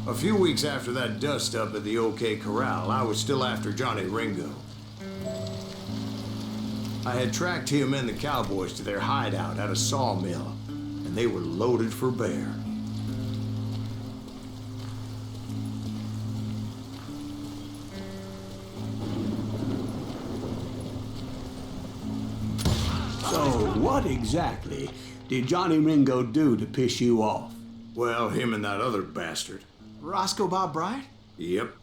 A few weeks after that dust-up at the OK Corral, I was still after Johnny Ringo. I had tracked him and the Cowboys to their hideout at a sawmill, and they were loaded for bear. So, what exactly did Johnny Ringo do to piss you off? Well, him and that other bastard. Roscoe Bob Bryant? Yep.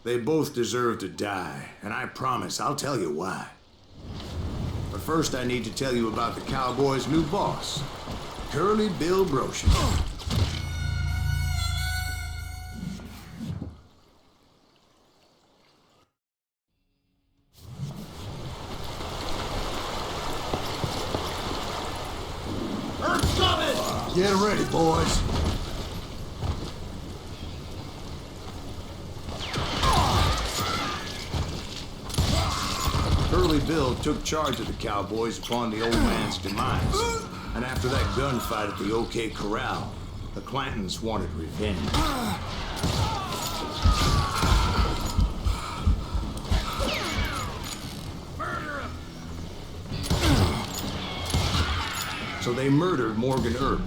They both deserve to die, and I promise I'll tell you why. But first I need to tell you about the Cowboys' new boss, Curly Bill Brocious. Earth's coming! Get ready, boys. Curly Bill took charge of the Cowboys upon the old man's demise. And after that gunfight at the OK Corral, the Clantons wanted revenge. So they murdered Morgan Earp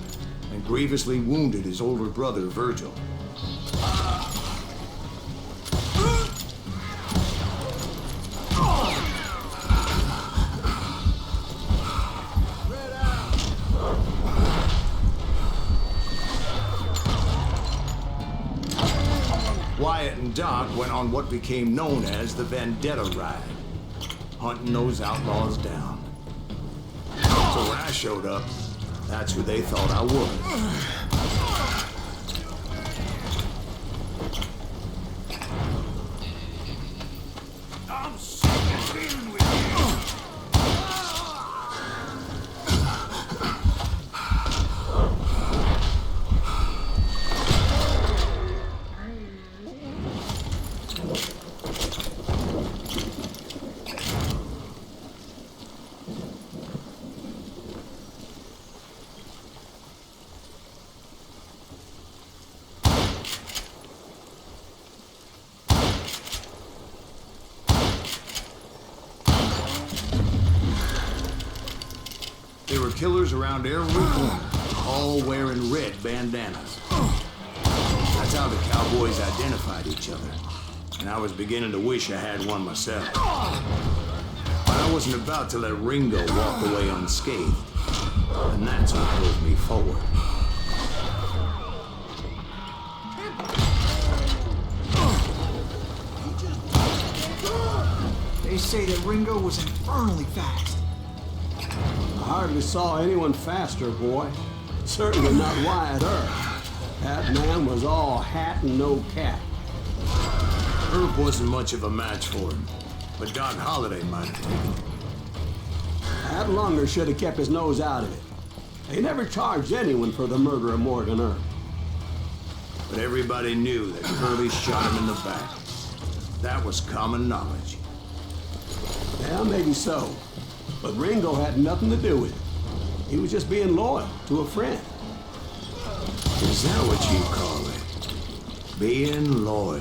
and grievously wounded his older brother, Virgil. Wyatt and Doc went on what became known as the Vendetta Ride, hunting those outlaws down. So when I showed up, that's who they thought I was. I'm sick of dealing with you. There were killers around every corner, all wearing red bandanas. That's how the Cowboys identified each other, and I was beginning to wish I had one myself. But I wasn't about to let Ringo walk away unscathed, and that's what drove me forward. They say that Ringo was infernally fast. I hardly saw anyone faster, boy. Certainly not Wyatt Earp. That man was all hat and no cap. Earp wasn't much of a match for him, but Doc Holliday might have taken it. That Lunger should have kept his nose out of it. They never charged anyone for the murder of Morgan Earp. But everybody knew that Curly shot him in the back. That was common knowledge. Yeah, maybe so. But Ringo had nothing to do with it. He was just being loyal to a friend. Is that what you call it? Being loyal?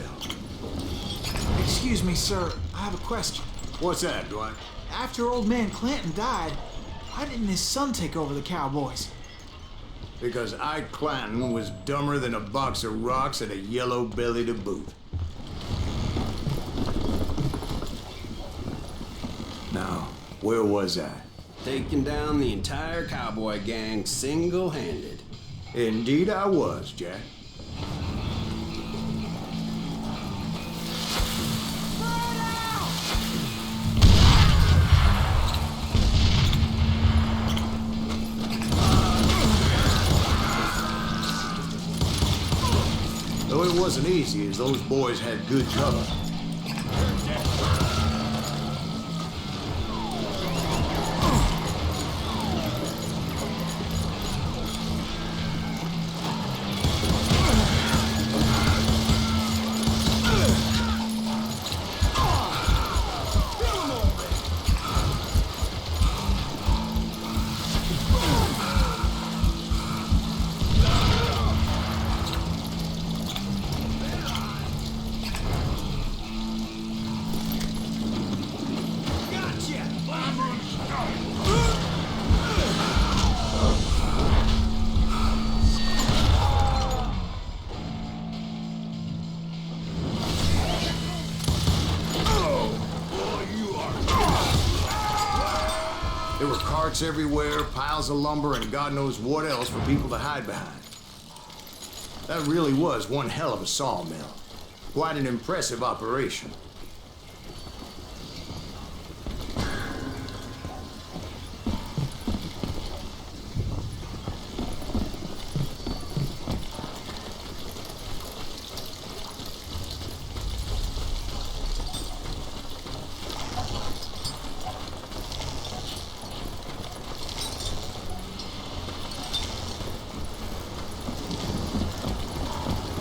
Excuse me, sir. I have a question. What's that, Dwight? After old man Clanton died, why didn't his son take over the Cowboys? Because Ike Clanton was dumber than a box of rocks and a yellow belly to boot. Now, where was I? Taking down the entire Cowboy gang single-handed. Indeed I was, Jack. Though it wasn't easy, as those boys had good cover. carts everywhere, piles of lumber, and God knows what else for people to hide behind. That really was one hell of a sawmill. Quite an impressive operation.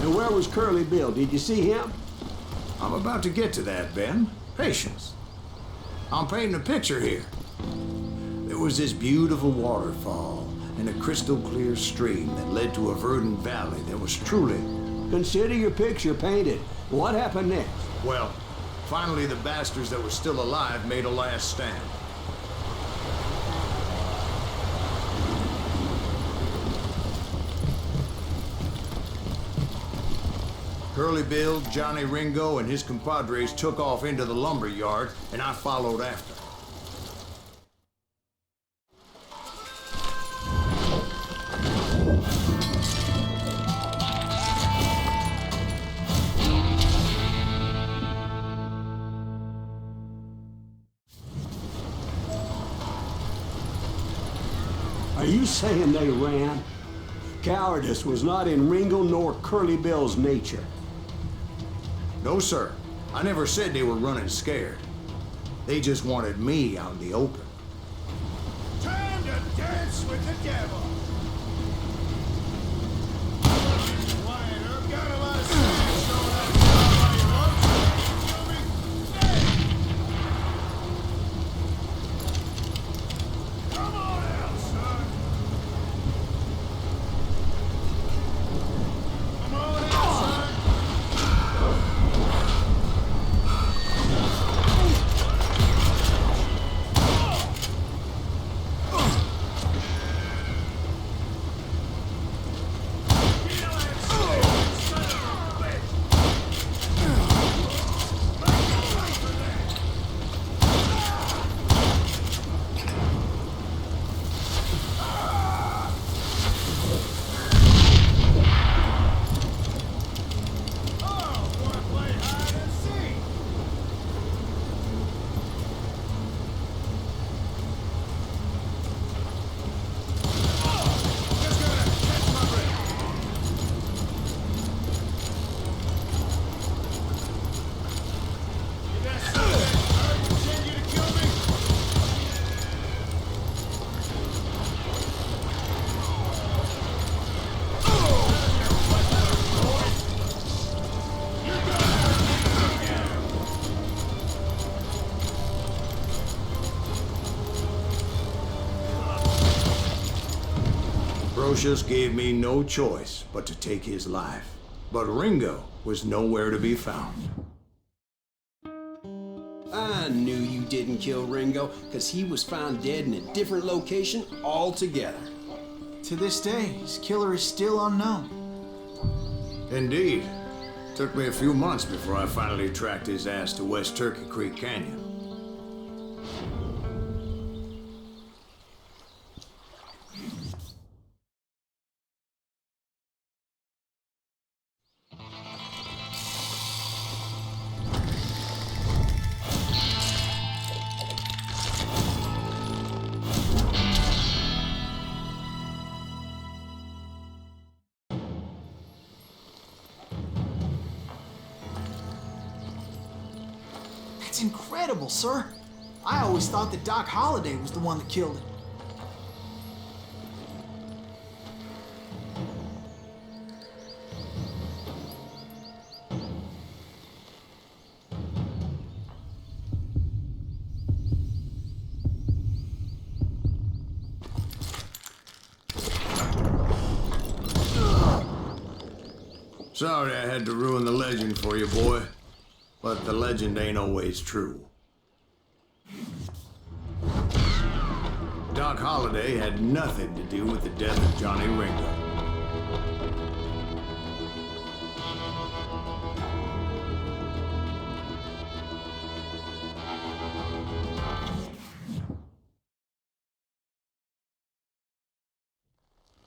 And where was Curly Bill? Did you see him? I'm about to get to that, Ben. Patience. I'm painting a picture here. There was this beautiful waterfall and a crystal clear stream that led to a verdant valley that was truly... Consider your picture painted. What happened next? Well, finally the bastards that were still alive made a last stand. Curly Bill, Johnny Ringo, and his compadres took off into the lumber yard, and I followed after. Are you saying they ran? Cowardice was not in Ringo nor Curly Bill's nature. No, sir. I never said they were running scared. They just wanted me out in the open. Time to dance with the devil. Quiet, I've got a lot of snacks going on by your roadside. You feel me? Hey! Come on out, son. Come on out, son. Brocious gave me no choice but to take his life. But Ringo was nowhere to be found. I knew you didn't kill Ringo, because he was found dead in a different location altogether. To this day, his killer is still unknown. Indeed. Took me a few months before I finally tracked his ass to West Turkey Creek Canyon. That's incredible, sir. I always thought that Doc Holliday was the one that killed him. Sorry I had to ruin the legend for you, boy. But the legend ain't always true. Doc Holliday had nothing to do with the death of Johnny Ringo.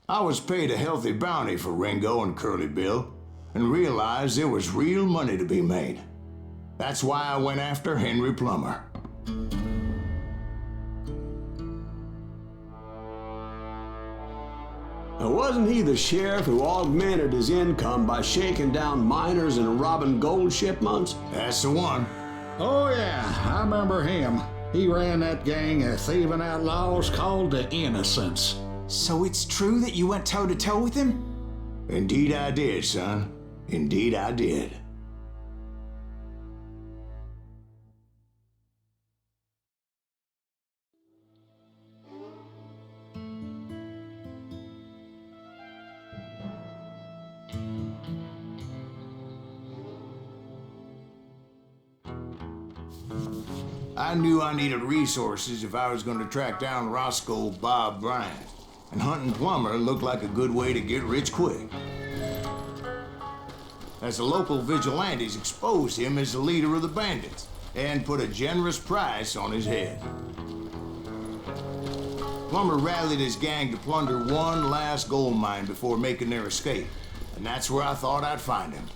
I was paid a healthy bounty for Ringo and Curly Bill, and realized there was real money to be made. That's why I went after Henry Plummer. Now, wasn't he the sheriff who augmented his income by shaking down miners and robbing gold shipments? That's the one. Oh, yeah, I remember him. He ran that gang of thieving outlaws called the Innocents. So it's true that you went toe-to-toe with him? Indeed I did, son. Indeed I did. I knew I needed resources if I was going to track down Roscoe Bob Bryant, and hunting Plummer looked like a good way to get rich quick. As the local vigilantes exposed him as the leader of the bandits and put a generous price on his head. Plummer rallied his gang to plunder one last gold mine before making their escape, and that's where I thought I'd find him.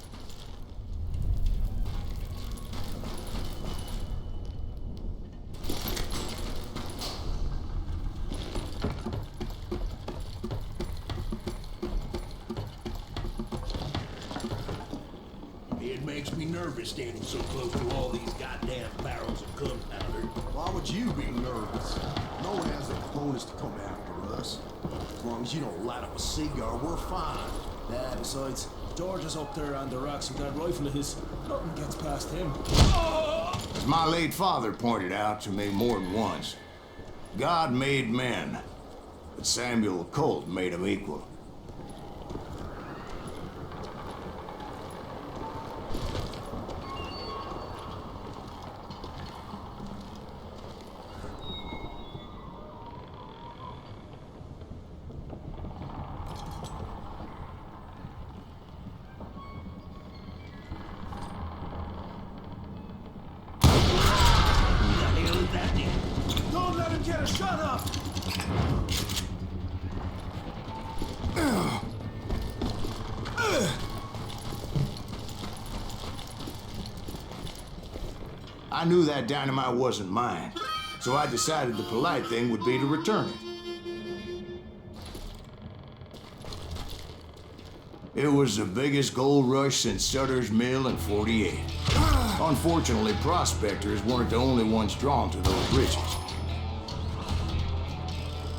It makes me nervous standing so close to all these goddamn barrels of gunpowder. Why would you be nervous? No one has the cojones to come after us. As long as you don't light up a cigar, we're fine. Yeah, besides, George is up there on the rocks with that rifle of his. Nothing gets past him. As my late father pointed out to me more than once, God made men, but Samuel Colt made them equal. Don't let him get a shot up! I knew that dynamite wasn't mine, so I decided the polite thing would be to return it. It was the biggest gold rush since Sutter's Mill in '48. Unfortunately, prospectors weren't the only ones drawn to those riches.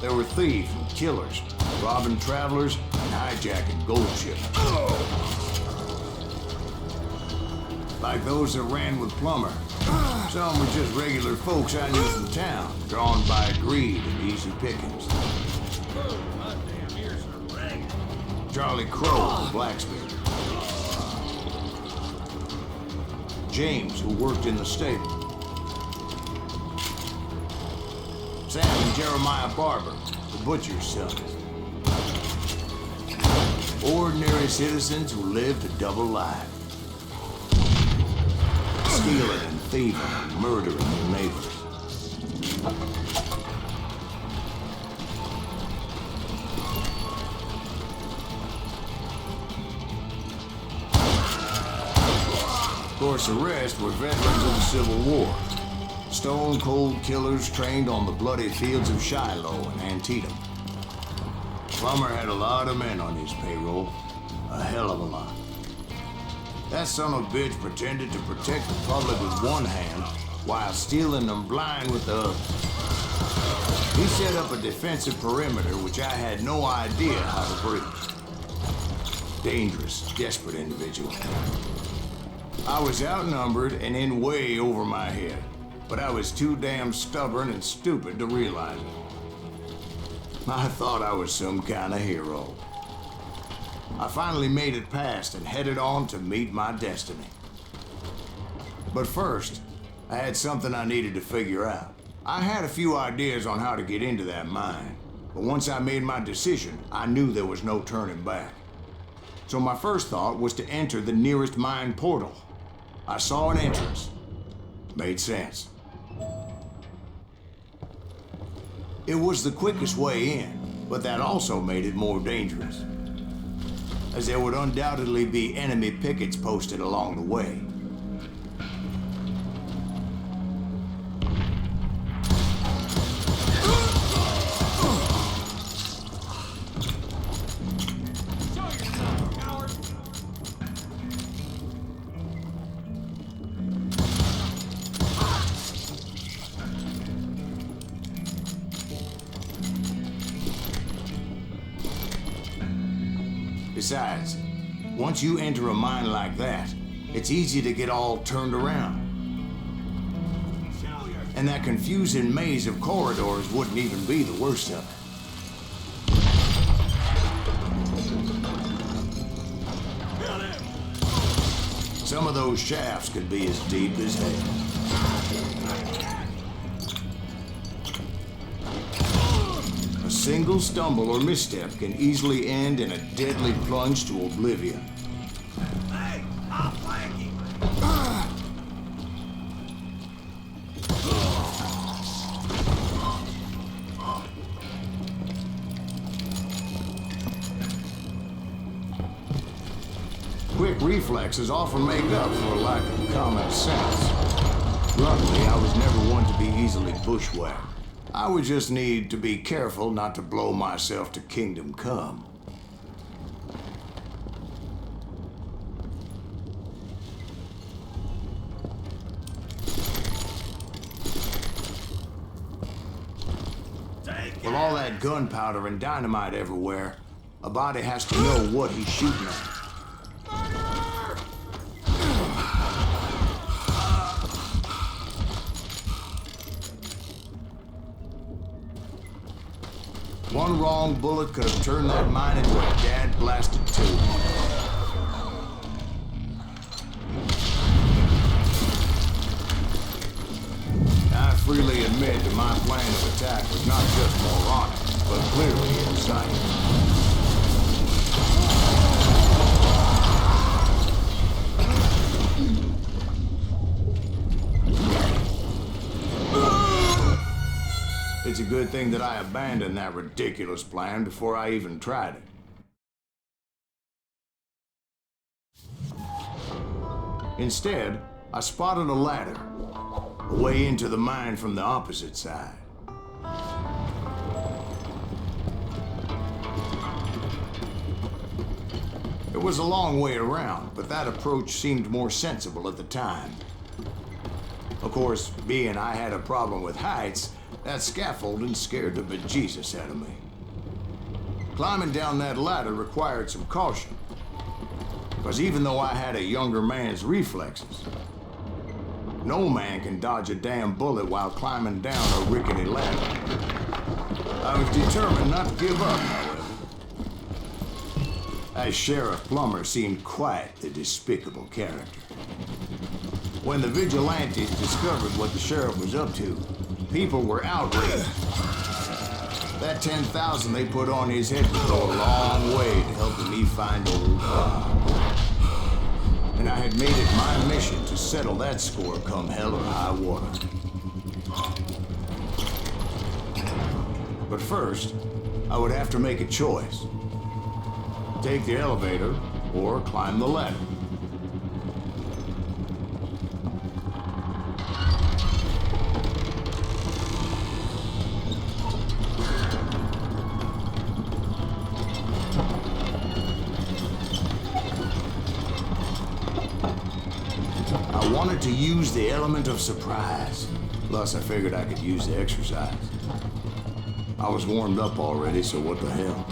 There were thieves and killers, robbing travelers and hijacking gold ships. Like those that ran with Plummer. Some were just regular folks I knew from town, drawn by greed and easy pickings. Oh, my damn ears are ragged. Charlie Crow, the blacksmith. James, who worked in the stable. Sam and Jeremiah Barber, the butcher's sons. Ordinary citizens who lived a double life. Stealing and thieving and murdering their neighbors. Of course, the rest were veterans of the Civil War. Stone-cold killers trained on the bloody fields of Shiloh and Antietam. Plummer had a lot of men on his payroll. A hell of a lot. That son of a bitch pretended to protect the public with one hand while stealing them blind with the other. He set up a defensive perimeter which I had no idea how to breach. Dangerous, desperate individual. I was outnumbered and in way over my head, but I was too damn stubborn and stupid to realize it. I thought I was some kind of hero. I finally made it past and headed on to meet my destiny. But first, I had something I needed to figure out. I had a few ideas on how to get into that mine, but once I made my decision, I knew there was no turning back. So my first thought was to enter the nearest mine portal. I saw an entrance. Made sense. It was the quickest way in, But that also made it more dangerous, as there would undoubtedly be enemy pickets posted along the way. Besides, once you enter a mine like that, it's easy to get all turned around. And that confusing maze of corridors wouldn't even be the worst of it. Some of those shafts could be as deep as hell. A single stumble or misstep can easily end in a deadly plunge to oblivion. Hey, I'll flank him. Quick reflexes often make up for a lack of common sense. Luckily, I was never one to be easily bushwhacked. I would just need to be careful not to blow myself to kingdom come. With all that gunpowder and dynamite everywhere, a body has to know what he's shooting at. One wrong bullet could have turned that mine into a dad-blasted tube. I freely admit that my plan of attack was not just moronic, but clearly insane. It's a good thing that I abandoned that ridiculous plan before I even tried it. Instead, I spotted a ladder, a way into the mine from the opposite side. It was a long way around, but that approach seemed more sensible at the time. Of course, being I had a problem with heights, that scaffolding scared the bejesus out of me. Climbing down that ladder required some caution, because even though I had a younger man's reflexes, no man can dodge a damn bullet while climbing down a rickety ladder. I was determined not to give up, however. As Sheriff Plummer seemed quite the despicable character. When the vigilantes discovered what the sheriff was up to, people were outraged. That 10,000 they put on his head would go a long way to helping me find old Bob. And I had made it my mission to settle that score come hell or high water. But first, I would have to make a choice. Take the elevator or climb the ladder. I wanted to use the element of surprise. Plus, I figured I could use the exercise. I was warmed up already, so what the hell?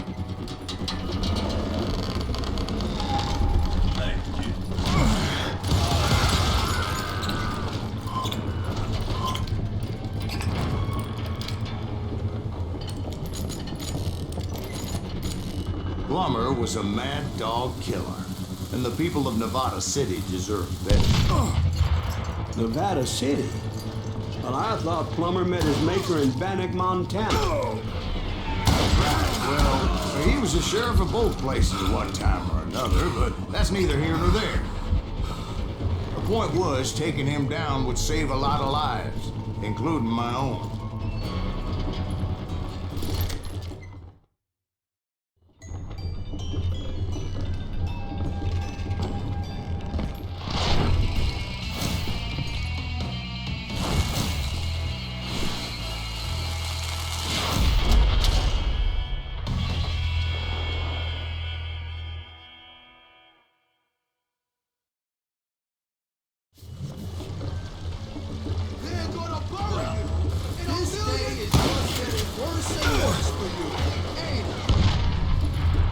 Plummer was a mad dog killer, and the people of Nevada City deserved better. Nevada City? Well, I thought Plummer met his maker in Bannock, Montana. Right, well, he was the sheriff of both places at one time or another, but that's neither here nor there. The point was, taking him down would save a lot of lives, including my own.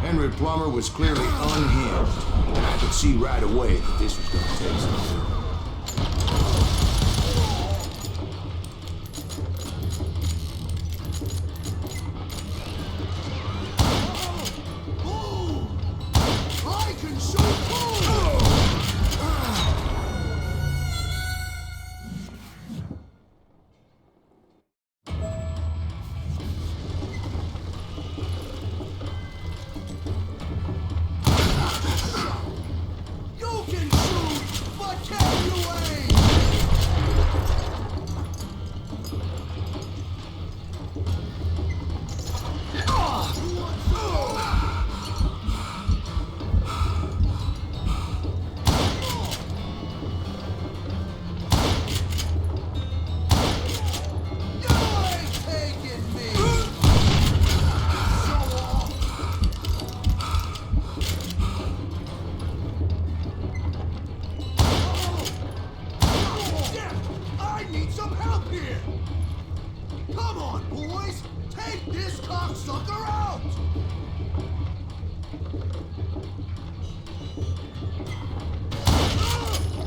Henry Plummer was clearly unhinged, and I could see right away that this was going to take some doing. I can shoot too! You can shoot, but can you aim? You ain't taking me! Show off! Damn! I need some help here! Come on, boys! Take this cocksucker out!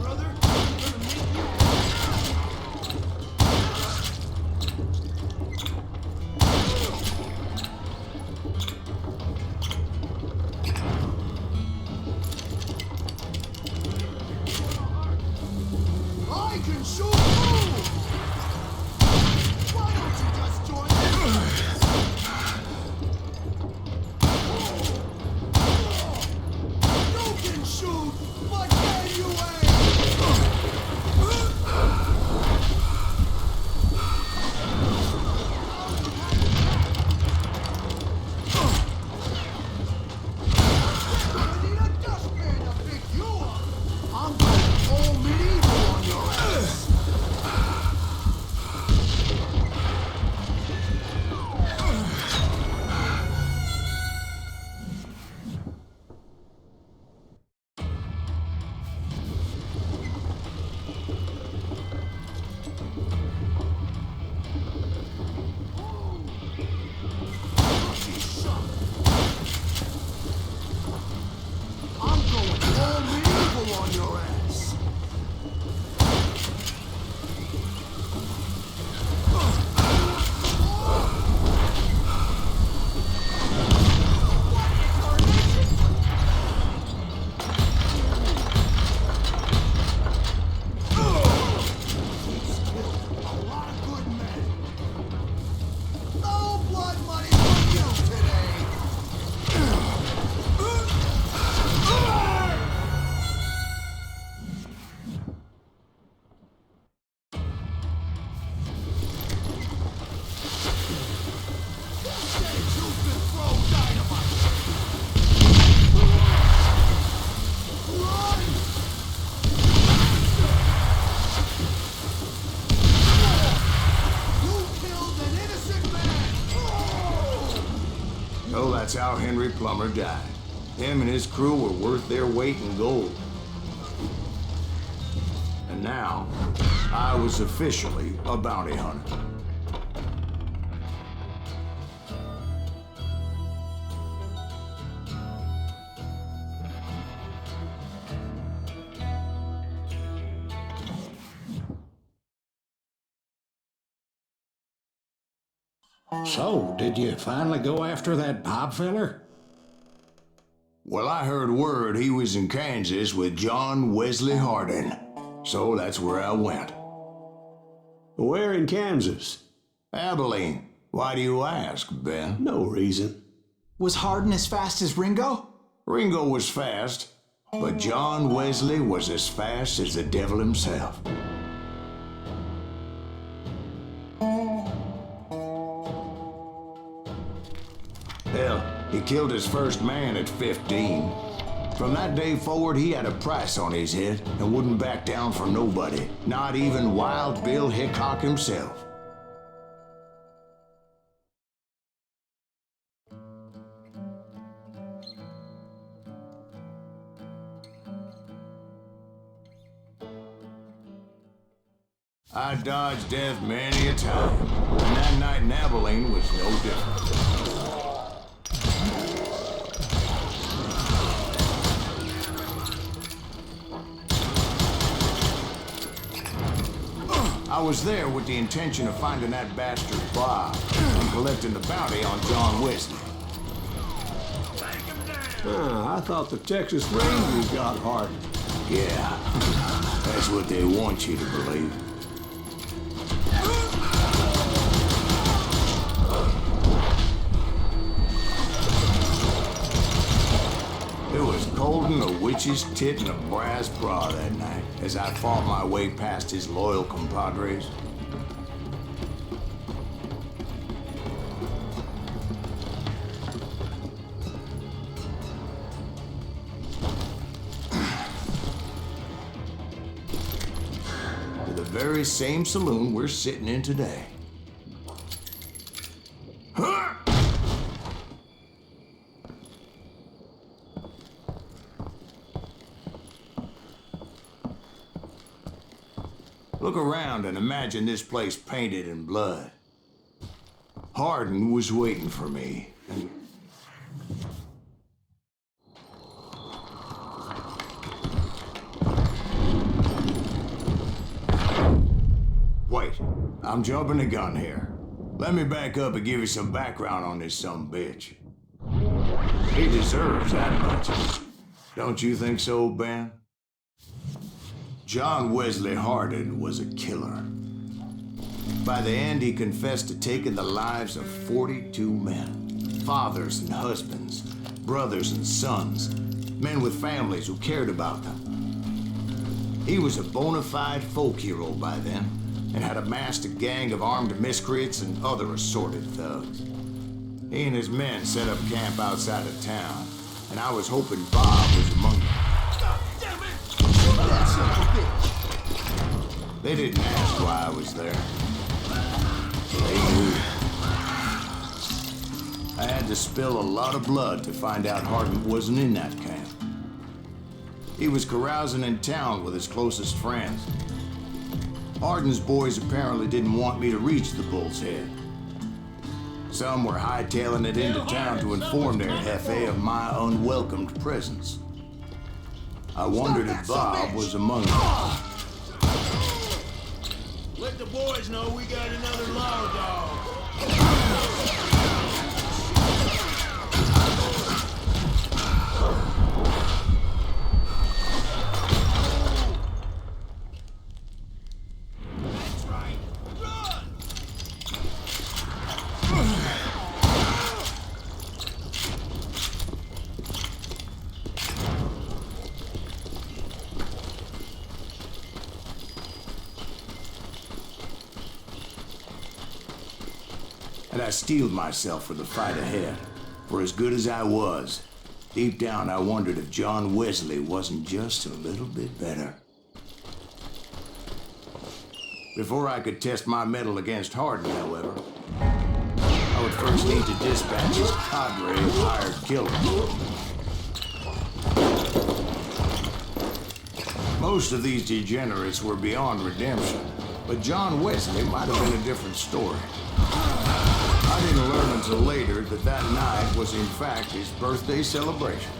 Brother, I'm gonna make you... I can shoot too! Why don't you just join me? You can shoot, but can you I need a dustpan to pick you up! I'm going all medieval on your ass! I'm going all medieval on your ass! He's killed a lot of good men. No blood money for you today! You've been thrown dynamite! Run! You killed an innocent man! So that's how Henry Plummer died. Him and his crew were worth their weight in gold. And now, I was officially a bounty hunter. So, did you finally go after that Bob feller? Well, I heard word he was in Kansas with John Wesley Hardin. So that's where I went. Where in Kansas? Abilene. Why do you ask, Ben? No reason. Was Hardin as fast as Ringo? Ringo was fast, but John Wesley was as fast as the devil himself. Hell, he killed his first man at 15. From that day forward, he had a price on his head and wouldn't back down for nobody, not even Wild Bill Hickok himself. I dodged death many a time, and that night in Abilene was no different. was there with the intention of finding that bastard Bob and collecting the bounty on John Wesley. I thought the Texas Rangers got Harden. Yeah, that's what they want you to believe. It was cold in a witch's tit and a brass bra that night as I fought my way past his loyal compadres. To the very same saloon we're sitting in today. Look around and imagine this place painted in blood. Harden was waiting for me. Wait, I'm jumping the gun here. Let me back up and give you some background on this sumbitch. He deserves that much. Don't you think so, Ben? John Wesley Harden was a killer. By the end, he confessed to taking the lives of 42 men. Fathers and husbands, brothers and sons, men with families who cared about them. He was a bona fide folk hero by then, and had amassed a gang of armed miscreants and other assorted thugs. He and his men set up camp outside of town, and I was hoping Bob was among them. That son of a bitch. They didn't ask why I was there. They knew. I had to spill a lot of blood to find out Harden wasn't in that camp. He was carousing in town with his closest friends. Harden's boys apparently didn't want me to reach the Bull's Head. Some were hightailing it into town to inform their Hefe of my unwelcomed presence. I wondered if Bob was among them. Let the boys know we got another law dog. That's right. Run! And I steeled myself for the fight ahead. For as good as I was, deep down I wondered if John Wesley wasn't just a little bit better. Before I could test my mettle against Harden, however, I would first need to dispatch his cadre of hired killers. Most of these degenerates were beyond redemption, but John Wesley might have been a different story. I didn't learn until later that that night was in fact his birthday celebration.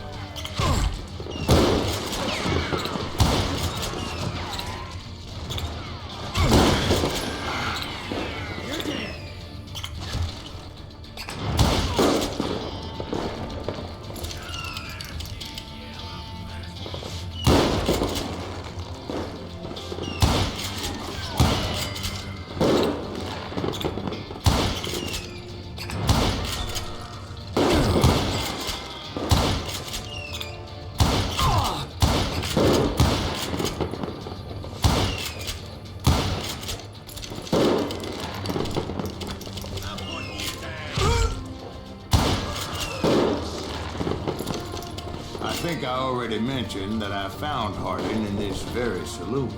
I think I already mentioned that I found Harden in this very saloon.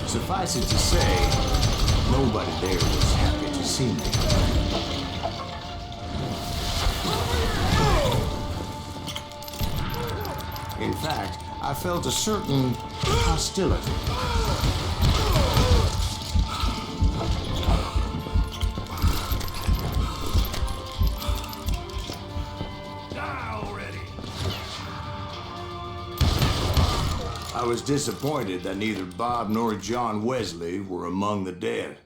Suffice it to say, nobody there was happy to see me. In fact, I felt a certain hostility. Die already! I was disappointed that neither Bob nor John Wesley were among the dead.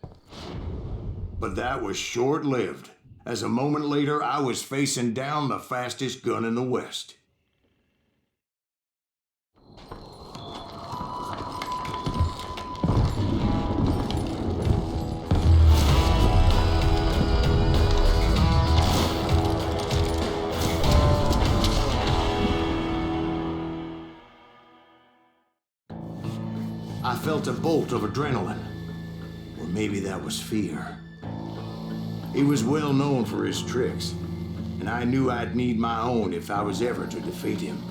But that was short-lived, as a moment later I was facing down the fastest gun in the West. I felt a bolt of adrenaline, or maybe that was fear. He was well known for his tricks, and I knew I'd need my own if I was ever to defeat him.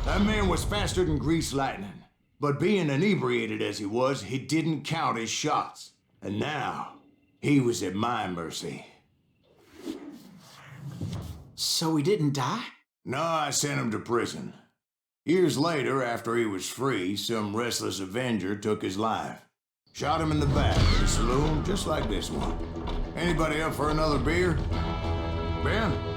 That man was faster than greased lightning, but being inebriated as he was, he didn't count his shots. And now, he was at my mercy. So he didn't die? No, I sent him to prison. Years later, after he was free, some restless avenger took his life. Shot him in the back in a saloon just like this one. Anybody up for another beer? Ben?